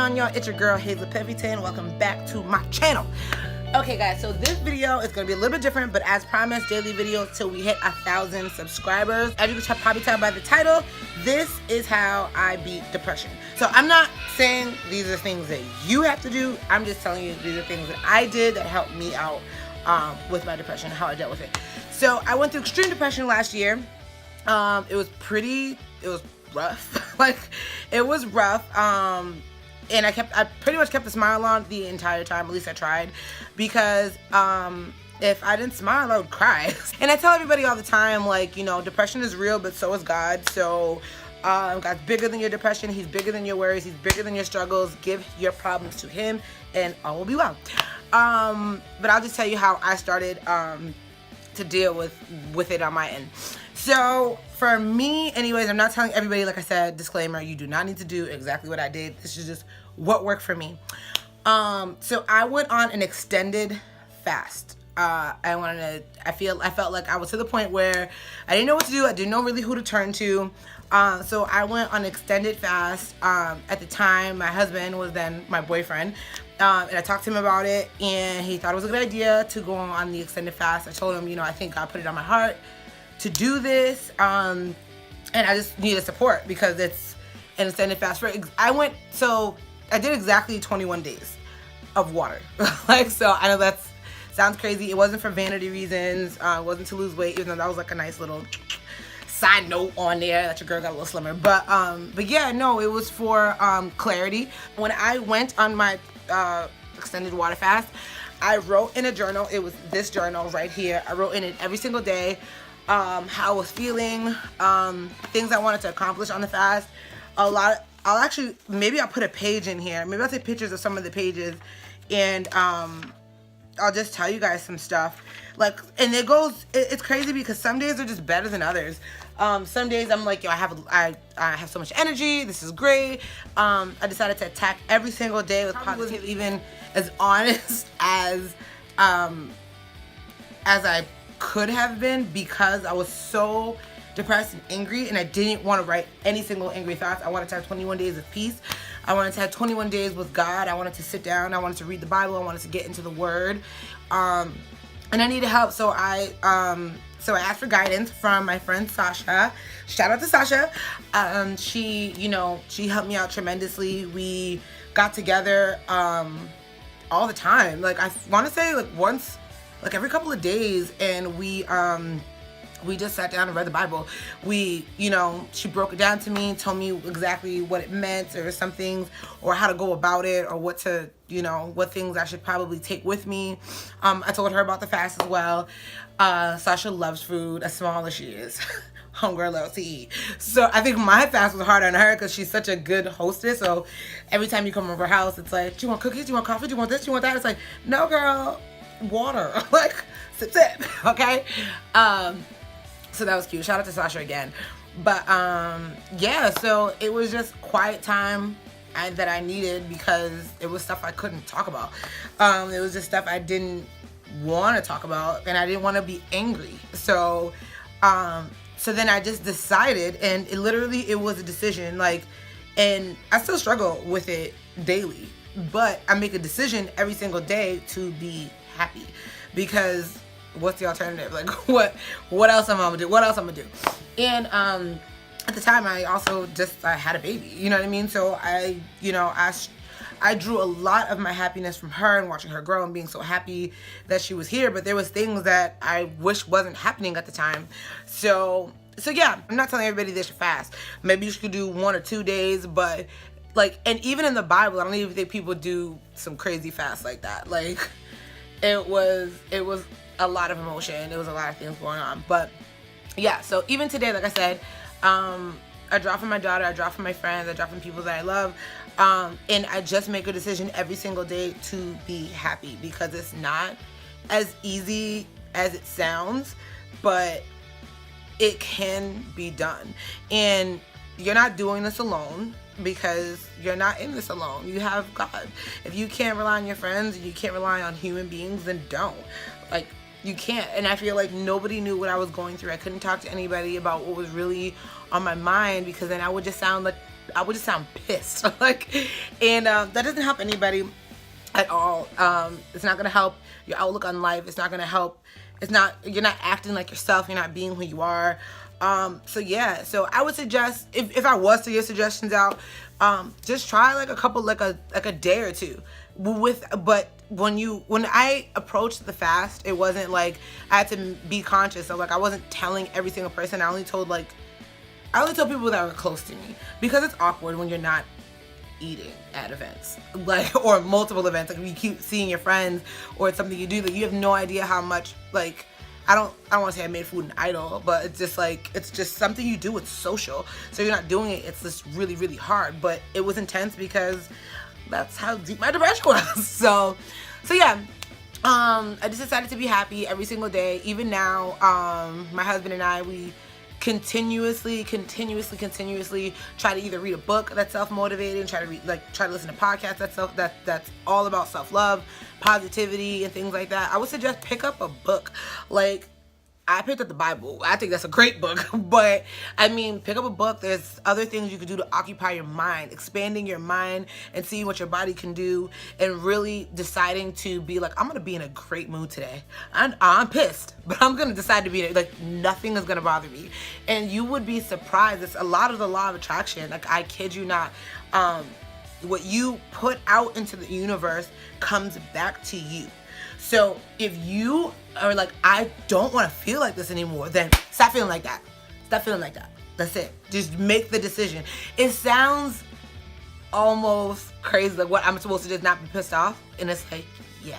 on, y'all? It's your girl Hazel Pevington. Welcome back to my channel. Okay guys, so this video is going to be a little bit different, but as promised, daily videos till we hit 1,000 subscribers. As you can probably tell by the title, this is how I beat depression. So I'm not saying these are things that you have to do. I'm just telling you these are things that I did that helped me out with my depression, how I dealt with it. So I went through extreme depression last year. It was rough. Like, it was rough. And I pretty much kept the smile on the entire time. At least I tried, because if I didn't smile, I would cry. And I tell everybody all the time, like, you know, depression is real, but so is God. So God's bigger than your depression. He's bigger than your worries. He's bigger than your struggles. Give your problems to him and all will be well. But I'll just tell you how I started to deal with it on my end. So for me, anyways, I'm not telling everybody, like I said, disclaimer, you do not need to do exactly what I did. This is just what worked for me. So I went on an extended fast. I felt like I was to the point where I didn't know what to do. I didn't know really who to turn to. So I went on an extended fast. At the time, my husband was then my boyfriend. And I talked to him about it, and he thought it was a good idea to go on the extended fast. I told him, you know, I think God put it on my heart to do this, and I just needed support because it's an extended fast. So I did exactly 21 days of water. Like, so I know that sounds crazy. It wasn't for vanity reasons. It wasn't to lose weight, even though that was like a nice little side note on there that your girl got a little slimmer. But yeah, no, it was for clarity. When I went on my extended water fast, I wrote in a journal. It was this journal right here. I wrote in it every single day how I was feeling, things I wanted to accomplish on the fast. Maybe I'll put a page in here. Maybe I'll take pictures of some of the pages, and I'll just tell you guys some stuff. Like, and it's crazy because some days are just better than others. Some days I'm like, yo, I have so much energy. This is great. I decided to attack every single day with positive, even as honest as I could have been, because I was so depressed and angry, and I didn't want to write any single angry thoughts. I wanted to have 21 days of peace. I wanted to have 21 days with God. I wanted to sit down. I wanted to read the Bible. I wanted to get into the Word. And I needed help, so I asked for guidance from my friend Sasha. Shout out to Sasha. She helped me out tremendously. We got together all the time. Like, I want to say like once, like every couple of days, and we just sat down and read the Bible. She broke it down to me, told me exactly what it meant, or some things, or how to go about it, or what things I should probably take with me. I told her about the fast as well. Sasha loves food, as small as she is. Homegirl loves to eat. So I think my fast was harder on her because she's such a good hostess. So every time you come over her house, it's like, do you want cookies? Do you want coffee? Do you want this? Do you want that? It's like, no, girl, water. Like, sip, okay? So that was cute. Shout out to Sasha again. But yeah, so it was just quiet time that I needed, because it was stuff I couldn't talk about. It was just stuff I didn't want to talk about, and I didn't want to be angry. So then I just decided, and it was a decision, like, and I still struggle with it daily, but I make a decision every single day to be happy, because what's the alternative? Like, what else am I gonna do? What else I'm gonna do? And at the time, I also I had a baby, you know what I mean? So I drew a lot of my happiness from her and watching her grow and being so happy that she was here. But there was things that I wish wasn't happening at the time. So yeah, I'm not telling everybody they should fast. Maybe you should do 1 or 2 days, but like, and even in the Bible, I don't even think people do some crazy fast like that. Like, it was a lot of emotion. There was a lot of things going on. But yeah, so even today, like I said, I draw from my daughter, I draw from my friends, I draw from people that I love. And I just make a decision every single day to be happy, because it's not as easy as it sounds, but it can be done. And you're not doing this alone, because you're not in this alone. You have God. If you can't rely on your friends, and you can't rely on human beings, then don't. Like, you can't. And I feel like nobody knew what I was going through. I couldn't talk to anybody about what was really on my mind, because then I would just sound like I would just sound pissed. Like, and that doesn't help anybody at all. It's not gonna help your outlook on life. It's not gonna help. You're not acting like yourself. You're not being who you are. So yeah, so I would suggest, if I was to give suggestions out, just try like a couple, like a day or two but when I approached the fast, it wasn't like I had to be conscious. So like, I wasn't telling every single person. I only told people that were close to me, because it's awkward when you're not eating at events, like, or multiple events. Like, if you keep seeing your friends, or it's something you do that you have no idea how much, like, I don't want to say I made food an idol, but it's just something you do. It's social, so you're not doing it. It's just really, really hard. But it was intense because that's how deep my depression was. So yeah. I just decided to be happy every single day. Even now, my husband and I, we continuously try to either read a book that's self-motivating, try to listen to podcasts that's all about self-love, positivity, and things like that. I would suggest pick up a book. Like, I picked up the Bible. I think that's a great book. But I mean, pick up a book. There's other things you could do to occupy your mind, expanding your mind and seeing what your body can do, and really deciding to be like, I'm gonna be in a great mood today. I'm pissed, but I'm gonna decide to be like, nothing is gonna bother me. And you would be surprised. It's a lot of the law of attraction. Like, I kid you not. What you put out into the universe comes back to you. So if you are like, I don't want to feel like this anymore, then stop feeling like that. Stop feeling like that. That's it. Just make the decision. It sounds almost crazy, like what I'm supposed to just not be pissed off. And it's like, yeah,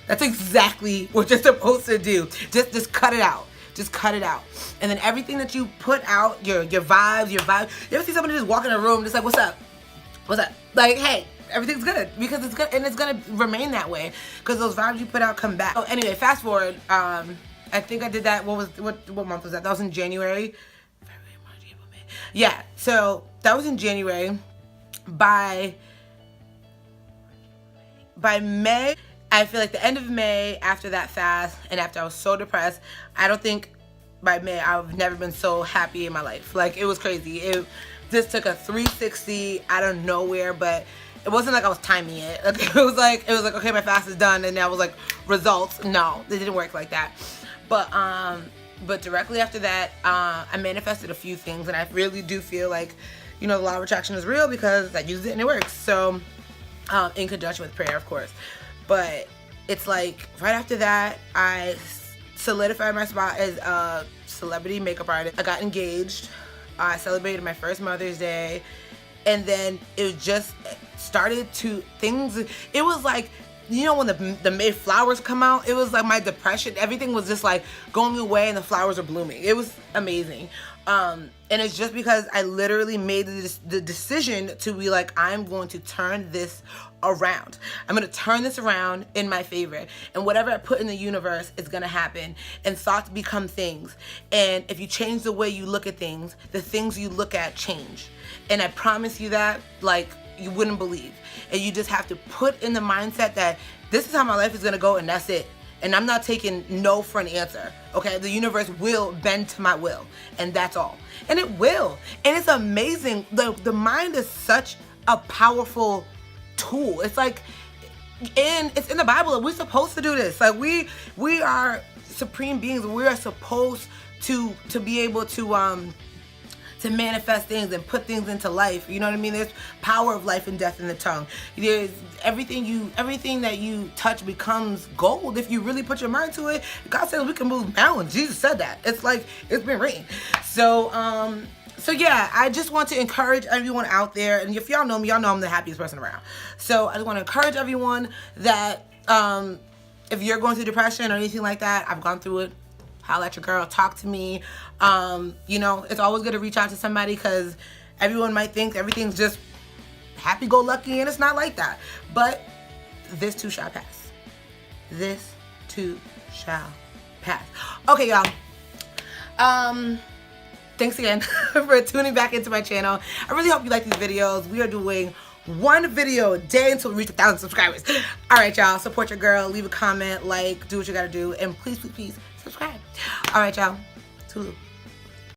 that's exactly what you're supposed to do. Just cut it out. Just cut it out. And then everything that you put out, your vibes. You ever see somebody just walk in a room just like, what's up? What's up? Like, hey, everything's good, because it's good, and it's gonna remain that way, because those vibes you put out come back. Oh, anyway, fast forward. I think I did that. What month was that? That was in January. February, March, April, May. Yeah. So that was in January. By May, I feel like the end of May, after that fast, and after I was so depressed, I don't think by May I've never been so happy in my life. Like, it was crazy. It just took a 360 out of nowhere, but it wasn't like I was timing it. Like, it was like, okay, my fast is done, and that was like results. No, it didn't work like that. But directly after that, I manifested a few things, and I really do feel like, the law of attraction is real, because I used it and it works. So, in conjunction with prayer, of course. But it's like, right after that, I solidified my spot as a celebrity makeup artist. I got engaged. I celebrated my first Mother's Day, and then it just started to things. It was like, when the May flowers come out, it was like my depression, everything was just like going away, and the flowers are blooming. It was amazing. And it's just because I literally made the decision to be like, I'm going to turn this around. I'm going to turn this around in my favor. And whatever I put in the universe is going to happen. And thoughts become things. And if you change the way you look at things, the things you look at change. And I promise you that, like, you wouldn't believe. And you just have to put in the mindset that this is how my life is going to go, and that's it. And I'm not taking no for an answer, okay? The universe will bend to my will, and that's all. And it will. And it's amazing. The mind is such a powerful tool. It's like, and it's in the Bible. We're supposed to do this. Like, we are supreme beings. We are supposed to be able to manifest things and put things into life. You know what I mean? There's power of life and death in the tongue. There's everything that you touch becomes gold if you really put your mind to it. God says we can move mountains. Jesus said that. It's like, it's been written. So yeah, I just want to encourage everyone out there, and if y'all know me, y'all know I'm the happiest person around. So I just want to encourage everyone that if you're going through depression or anything like that, I've gone through it. Holla at your girl, talk to me. It's always good to reach out to somebody, because everyone might think everything's just happy-go-lucky, and it's not like that. But this too shall pass. This too shall pass. Okay, y'all. Thanks again for tuning back into my channel. I really hope you like these videos. We are doing one video a day until we reach 1,000 subscribers. All right, y'all. Support your girl. Leave a comment, like, do what you gotta do, and please, please, please subscribe. All right, y'all. Toodaloo.